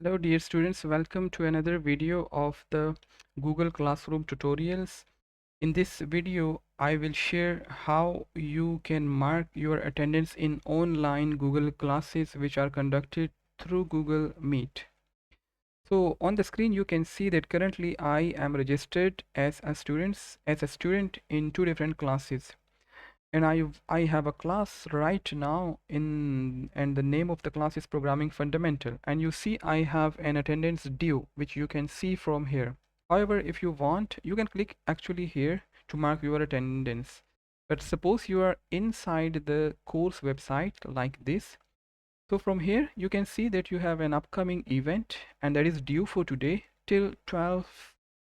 Hello dear students, welcome to another video of the Google Classroom tutorials. In this video, I will share how you can mark your attendance in online Google classes which are conducted through Google Meet. So on the screen you can see that currently I am registered as a student in two different classes. And I have a class right now and the name of the class is Programming Fundamental, and you see I have an attendance due which you can see from here. However, if you want, you can click actually here to mark your attendance. But suppose you are inside the course website like this. So from here you can see that you have an upcoming event and that is due for today till 12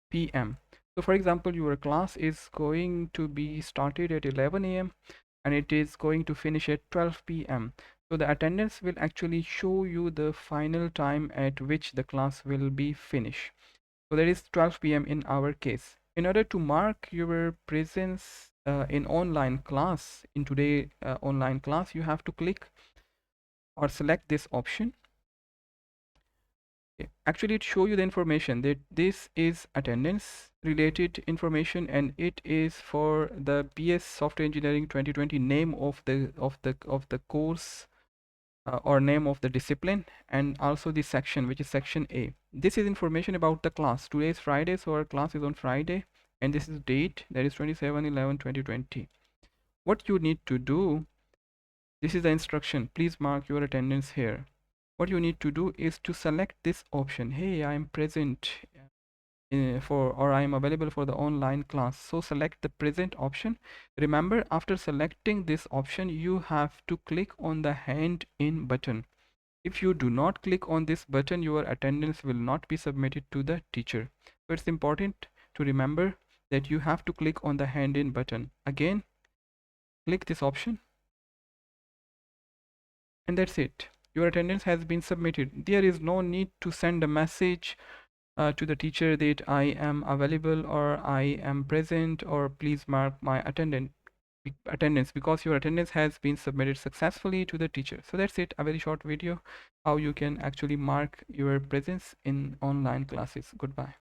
p.m. So for example, your class is going to be started at 11 a.m. and it is going to finish at 12 p.m. So the attendance will actually show you the final time at which the class will be finished. So that is 12 p.m. in our case. In order to mark your presence in online class, in today online class, you have to click or select this option. Actually it show you the information that this is attendance related information and it is for the BS Software Engineering 2020 name of the course or name of the discipline, and also the section which is section A. This is information about the class. Today is Friday, so our class is on Friday, and this is date, that is 27/11/2020. What you need to do, this is the instruction, please mark your attendance here. What you need to do is to select this option. Hey, I am present or I am available for the online class. So select the present option. Remember, after selecting this option, you have to click on the hand in button. If you do not click on this button, your attendance will not be submitted to the teacher. So it's important to remember that you have to click on the hand in button. Again, click this option and that's it. Your attendance has been submitted. There is no need to send a message to the teacher that I am available or I am present or please mark my attendance, because your attendance has been submitted successfully to the teacher. So that's it, a very short video how you can actually mark your presence in online classes. Goodbye.